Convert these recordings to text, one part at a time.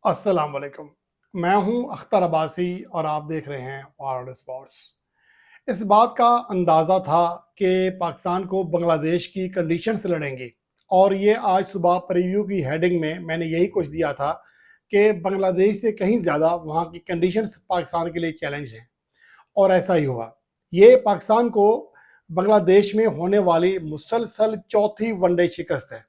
अस्सलाम वालेकुम। मैं हूं अख्तर अब्बासी और आप देख रहे हैं वर्ल्ड स्पोर्ट्स। इस बात का अंदाज़ा था कि पाकिस्तान को बांग्लादेश की कंडीशन से लड़ेंगे, और ये आज सुबह प्रीव्यू की हेडिंग में मैंने यही कुछ दिया था कि बांग्लादेश से कहीं ज़्यादा वहाँ की कंडीशंस पाकिस्तान के लिए चैलेंज हैं। और ऐसा ही हुआ। ये पाकिस्तान को बांग्लादेश में होने वाली मुसलसल चौथी वनडे शिकस्त है।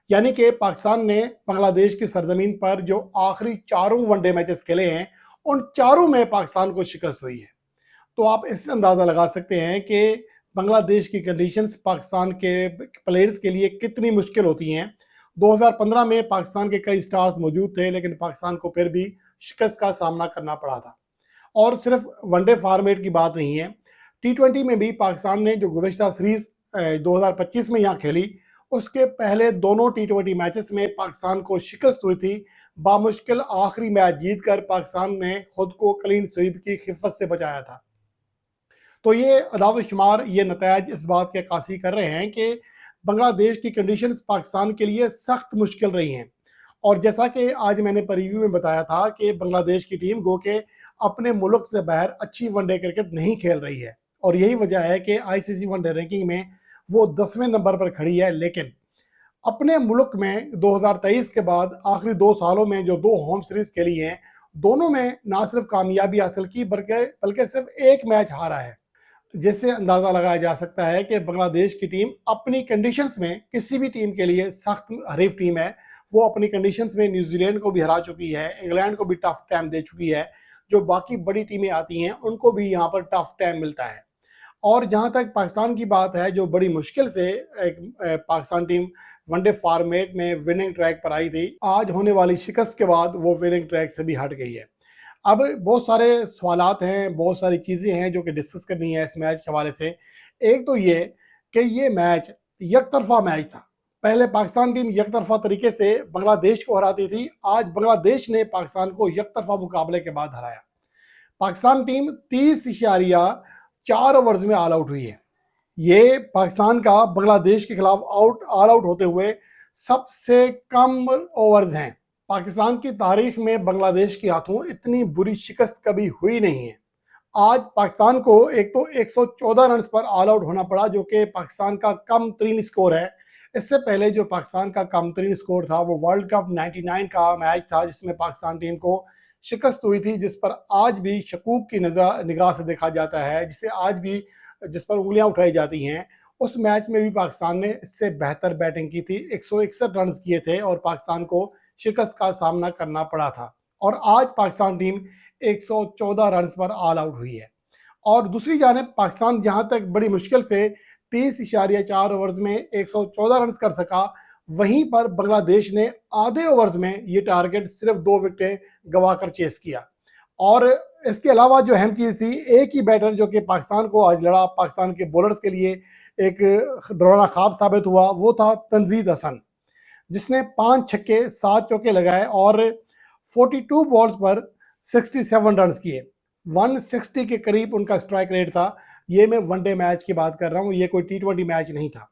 यानी कि पाकिस्तान ने बांग्लादेश की सरजमीन पर जो आखिरी चारों वनडे मैचेस खेले हैं, उन चारों में पाकिस्तान को शिकस्त हुई है। तो आप इससे अंदाज़ा लगा सकते हैं कि बांग्लादेश की कंडीशंस पाकिस्तान के प्लेयर्स के लिए कितनी मुश्किल होती हैं। 2015 में पाकिस्तान के कई स्टार्स मौजूद थे, लेकिन पाकिस्तान को फिर भी शिकस्त का सामना करना पड़ा था। और सिर्फ वनडे फॉर्मेट की बात नहीं है, T20 में भी पाकिस्तान ने जो गुज़श्ता सीरीज़ 2025 में यहाँ खेली, उसके पहले दोनों T20 मैचेस में पाकिस्तान को शिकस्त हुई थी। बामुश्किल आखिरी मैच जीतकर पाकिस्तान ने खुद को क्लीन स्वीप की खिफ़त से बचाया था। तो ये अदाद शुमार, ये नतायज इस बात की अक्कासी कर रहे हैं कि बांग्लादेश की कंडीशंस पाकिस्तान के लिए सख्त मुश्किल रही हैं। और जैसा कि आज मैंने प्रीव्यू में बताया था कि बांग्लादेश की टीम गो के अपने मुल्क से बाहर अच्छी वनडे क्रिकेट नहीं खेल रही है, और यही वजह है कि आईसीसी वनडे रैंकिंग में वो 10वें नंबर पर खड़ी है। लेकिन अपने मुल्क में 2023 के बाद आखिरी 2 सालों में जो 2 होम सीरीज खेली हैं, दोनों में ना सिर्फ कामयाबी हासिल की बल्कि सिर्फ एक मैच हारा है। जिससे अंदाज़ा लगाया जा सकता है कि बांग्लादेश की टीम अपनी कंडीशंस में किसी भी टीम के लिए सख्त हरीफ टीम है। वो अपनी कंडीशंस में न्यूजीलैंड को भी हरा चुकी है, इंग्लैंड को भी टफ टाइम दे चुकी है। जो बाकी बड़ी टीमें आती हैं उनको भी यहाँ पर टफ टाइम मिलता है। और जहाँ तक पाकिस्तान की बात है, जो बड़ी मुश्किल से एक पाकिस्तान टीम वनडे फॉर्मेट में विनिंग ट्रैक पर आई थी, आज होने वाली शिकस्त के बाद वो विनिंग ट्रैक से भी हट गई है। अब बहुत सारे सवालात हैं, बहुत सारी चीज़ें हैं जो कि डिस्कस करनी है इस मैच के हवाले से। एक तो ये कि ये मैच यकतरफा मैच था। पहले पाकिस्तान टीम यकतरफा तरीके से बांग्लादेश को हराती थी, आज बांग्लादेश ने पाकिस्तान को यकतरफा मुकाबले के बाद हराया। पाकिस्तान टीम 30.4 ओवर्स में ऑल आउट हुई है। ये पाकिस्तान का बांग्लादेश के खिलाफ ऑल आउट होते हुए सबसे कम ओवर्स हैं। पाकिस्तान की तारीख में बांग्लादेश के हाथों इतनी बुरी शिकस्त कभी हुई नहीं है। आज पाकिस्तान को एक तो 114 रन पर ऑल आउट होना पड़ा, जो कि पाकिस्तान का कम तरीन स्कोर है। इससे पहले जो पाकिस्तान का कम तरीन स्कोर था वो वर्ल्ड कप 99 का मैच था, जिसमें पाकिस्तान टीम को शिकस्त हुई थी, जिस पर आज भी शकूक की निगाह से देखा जाता है, जिस पर उंगलियां उठाई जाती हैं। उस मैच में भी पाकिस्तान ने इससे बेहतर बैटिंग की थी, 161 रन किए थे और पाकिस्तान को शिकस्त का सामना करना पड़ा था। और आज पाकिस्तान टीम 114 रन पर ऑल आउट हुई है। और दूसरी जानिब पाकिस्तान जहां तक बड़ी मुश्किल से 30.4 ओवर्स में 114 रन कर सका, वहीं पर बांग्लादेश ने आधे ओवर्स में ये टारगेट सिर्फ 2 विकेटें गंवाकर चेस किया। और इसके अलावा जो अहम चीज़ थी, एक ही बैटर जो कि पाकिस्तान को आज लड़ा, पाकिस्तान के बॉलर्स के लिए एक डरावना ख्वाब साबित हुआ, वो था तंजीद हसन, जिसने 5 छक्के 7 चौके लगाए और 42 बॉल्स पर 67 रन किए। 160 के करीब उनका स्ट्राइक रेट था। ये मैं वनडे मैच की बात कर रहा हूँ, ये कोई T20 मैच नहीं था।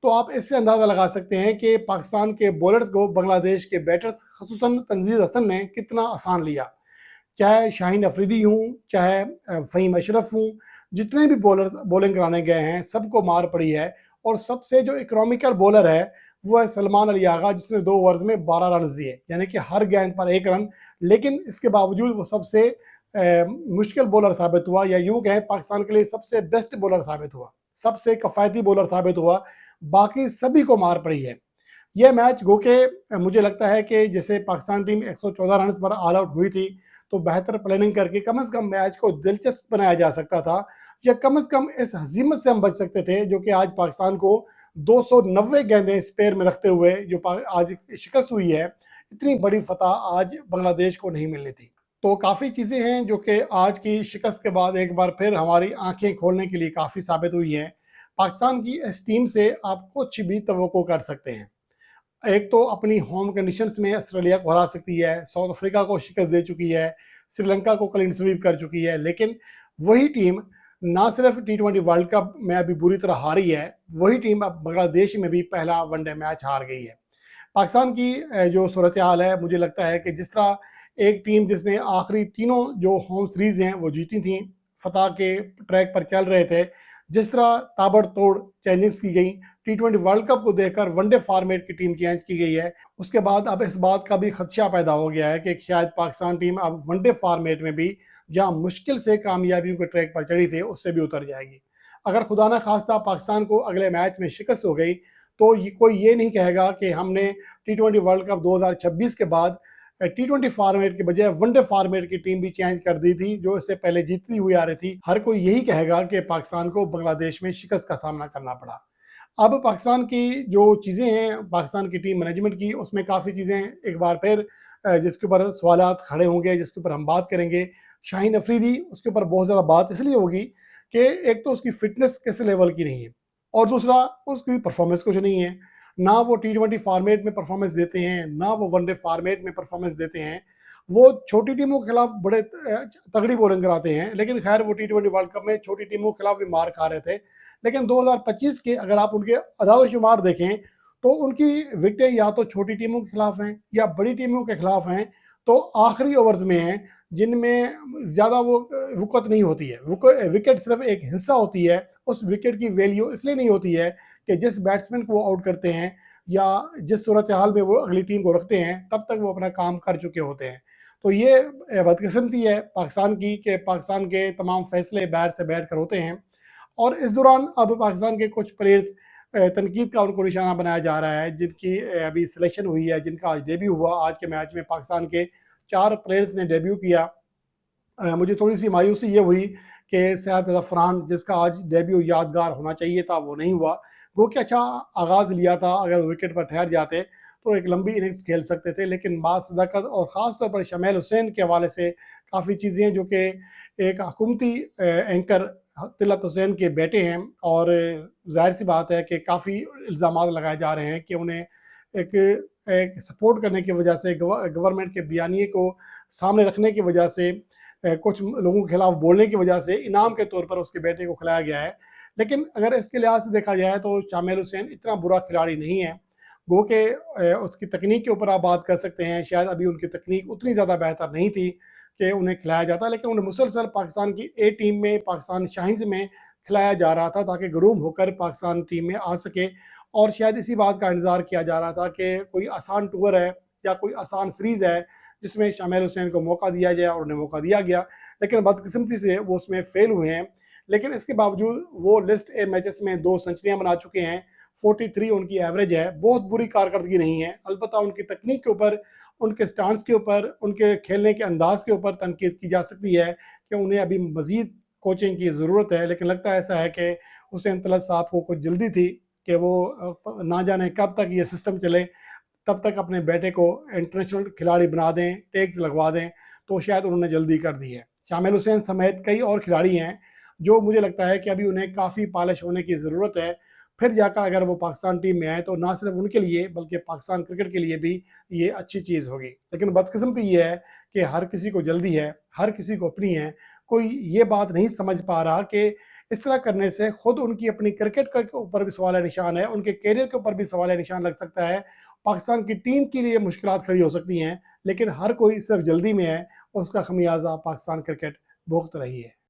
तो आप इससे अंदाज़ा लगा सकते हैं कि पाकिस्तान के बॉलर्स को बांग्लादेश के बैटर्स खसूसन तंजीद हसन ने कितना आसान लिया। चाहे शाहीन अफरीदी हूँ, चाहे फ़हीम अशरफ हूँ, जितने भी बॉलर बॉलिंग कराने गए हैं सबको मार पड़ी है। और सबसे जो इकोनॉमिकल बॉलर है वो है सलमान अली आगा, जिसने 2 ओवर्स में 12 रन दिए, यानी कि हर गेंद पर 1 रन। लेकिन इसके बावजूद वो सबसे मुश्किल बॉलर साबित हुआ, या यूँ कहें पाकिस्तान के लिए सबसे बेस्ट बॉलर साबित हुआ, सबसे कफ़ायती बॉलर साबित हुआ। बाकी सभी को मार पड़ी है। यह मैच गो के मुझे लगता है कि जैसे पाकिस्तान टीम 114 रन पर ऑल आउट हुई थी, तो बेहतर प्लानिंग करके कम से कम मैच को दिलचस्प बनाया जा सकता था, या कम से कम इस हजीमत से हम बच सकते थे जो कि आज पाकिस्तान को 290 गेंदें स्पेयर में रखते हुए जो आज शिकस्त हुई है। इतनी बड़ी फतह आज बांग्लादेश को नहीं मिलनी थी। तो काफ़ी चीज़ें हैं जो कि आज की शिकस्त के बाद एक बार फिर हमारी आंखें खोलने के लिए काफ़ी साबित हुई हैं। पाकिस्तान की इस टीम से आप कुछ भी तवक्को कर सकते हैं। एक तो अपनी होम कंडीशंस में ऑस्ट्रेलिया को हरा सकती है, साउथ अफ्रीका को शिकस्त दे चुकी है, श्रीलंका को क्लीन स्वीप कर चुकी है। लेकिन वही टीम ना सिर्फ T20 वर्ल्ड कप में अभी बुरी तरह हारी है, वही टीम अब बांग्लादेश में भी पहला वनडे मैच हार गई है। पाकिस्तान की जो सूरत हाल है, मुझे लगता है कि जिस तरह एक टीम जिसने आखिरी तीनों जो होम सीरीज़ हैं वो जीती थी, फतह के ट्रैक पर चल रहे थे, जिस तरह ताबड़तोड़ चेंजिंग्स की गई, टी20 वर्ल्ड कप को देखकर वनडे फॉर्मेट की टीम चेंज की गई है। उसके बाद अब इस बात का भी खदशा पैदा हो गया है कि शायद पाकिस्तान टीम अब वनडे फॉर्मेट में भी जहाँ मुश्किल से कामयाबियों के ट्रैक पर चढ़ी थी, उससे भी उतर जाएगी। अगर खुदा न खास्ता पाकिस्तान को अगले मैच में शिकस्त हो गई, तो कोई ये नहीं कहेगा कि हमने टी20 वर्ल्ड कप 2026 के बाद टी20 फॉर्मेट के बजाय वनडे फॉर्मेट की टीम भी चेंज कर दी थी, जो इससे पहले जीतती हुई आ रही थी। हर कोई यही कहेगा कि पाकिस्तान को बांग्लादेश में शिकस्त का सामना करना पड़ा। अब पाकिस्तान की जो चीज़ें हैं, पाकिस्तान की टीम मैनेजमेंट की, उसमें काफ़ी चीज़ें एक बार फिर जिसके ऊपर सवालात खड़े होंगे, जिसके ऊपर हम बात करेंगे। शाहीन अफरीदी, उसके ऊपर बहुत ज़्यादा बात इसलिए होगी कि एक तो उसकी फ़िटनेस किस लेवल की नहीं है, और दूसरा उसकी परफॉर्मेंस कुछ नहीं है। ना वो टी20 फॉर्मेट में परफॉर्मेंस देते हैं, ना वो वनडे फॉर्मेट में परफॉर्मेंस देते हैं। वो छोटी टीमों के खिलाफ बड़े तगड़ी बॉलिंग कराते हैं, लेकिन खैर वो टी20 वर्ल्ड कप में छोटी टीमों के खिलाफ भी मार खा रहे थे। लेकिन 2025 के अगर आप उनके अदाद शुमार देखें, तो उनकी विकेटें या तो छोटी टीमों के खिलाफ हैं या बड़ी टीमों के खिलाफ हैं, तो आखिरी ओवर्स में हैं, जिनमें ज़्यादा वो वुकत नहीं होती है। विकेट सिर्फ एक हिस्सा होती है। उस विकेट की वैल्यू इसलिए नहीं होती है कि जिस बैट्समैन को वो आउट करते हैं या जिस सूरत हाल में वो अगली टीम को रखते हैं, तब तक वो अपना काम कर चुके होते हैं। तो ये बदकिस्मती है पाकिस्तान की कि पाकिस्तान के तमाम फैसले बैट से बैठ कर होते हैं, और इस दौरान अब पाकिस्तान के कुछ प्लेयर्स तनकीद का उनको निशाना बनाया जा रहा है, जिनकी अभी सिलेक्शन हुई है, जिनका आज डेब्यू हुआ। आज के मैच में पाकिस्तान के 4 प्लेयर्स ने डेब्यू किया। मुझे थोड़ी सी मायूसी ये हुई कि सैयद ज़फ़रान, जिसका आज डेब्यू यादगार होना चाहिए था, वो नहीं हुआ। वो कि अच्छा आगाज़ लिया था, अगर विकेट पर ठहर जाते तो एक लंबी इनिंग्स खेल सकते थे, लेकिन बासदाकत और ख़ास तौर पर शमील हुसैन के हवाले से काफ़ी चीज़ें, जो कि एक हुकूमती एंकर तिलत हुसैन के बेटे हैं, और ज़ाहिर सी बात है कि काफ़ी इल्ज़ामात लगाए जा रहे हैं कि उन्हें एक एक सपोर्ट करने की वजह से, गवर्नमेंट के बयानिए को सामने रखने की वजह से, कुछ लोगों के खिलाफ बोलने की वजह से इनाम के तौर पर उसके बेटे को खिलाया गया है। लेकिन अगर इसके लिहाज से देखा जाए तो शामिल हुसैन इतना बुरा खिलाड़ी नहीं है। गो के उसकी तकनीक के ऊपर आप बात कर सकते हैं, शायद अभी उनकी तकनीक उतनी ज़्यादा बेहतर नहीं थी कि उन्हें खिलाया जाता, लेकिन उन्हें मुसलसल पाकिस्तान की ए टीम में, पाकिस्तान शाहीन्स में खिलाया जा रहा था, ताकि ग्रूम होकर पाकिस्तान टीम में आ सके। और शायद इसी बात का इंतज़ार किया जा रहा था कि कोई आसान टूर है या कोई आसान सीरीज़ है जिसमें शामिल हुसैन को मौका दिया जाए, और उन्हें मौका दिया गया। लेकिन बदकिस्मती से वो उसमें फ़ेल हुए हैं। लेकिन इसके बावजूद वो लिस्ट ए मैचेस में 2 सेंचुरियाँ बना चुके हैं, 43 उनकी एवरेज है। बहुत बुरी कारकर्दगी नहीं है। अलबत्ता उनकी तकनीक के ऊपर, उनके स्टांस के ऊपर, उनके खेलने के अंदाज़ के ऊपर तनकीद की जा सकती है कि उन्हें अभी मज़ीद कोचिंग की ज़रूरत है। लेकिन लगता है ऐसा है कि हुसैन तलत साहब को कुछ जल्दी थी कि वो ना जाने कब तक ये सिस्टम चले, तब तक अपने बेटे को इंटरनेशनल खिलाड़ी बना दें, टैग्स लगवा दें, तो शायद उन्होंने जल्दी कर दी है। शामिल हुसैन समेत कई और खिलाड़ी हैं, जो मुझे लगता है कि अभी उन्हें काफ़ी पॉलिश होने की ज़रूरत है। फिर जाकर अगर वो पाकिस्तान टीम में आए, तो ना सिर्फ उनके लिए बल्कि पाकिस्तान क्रिकेट के लिए भी ये अच्छी चीज़ होगी। लेकिन बदकिस्मती ये है कि हर किसी को जल्दी है, हर किसी को अपनी है। कोई ये बात नहीं समझ पा रहा कि इस तरह करने से खुद उनकी अपनी क्रिकेट के ऊपर भी सवाल निशान है, उनके करियर के ऊपर भी सवाल निशान लग सकता है। पाकिस्तान की टीम के लिए मुश्किलात खड़ी हो सकती हैं, लेकिन हर कोई सिर्फ जल्दी में है, और उसका खमियाजा पाकिस्तान क्रिकेट भुगत रही है।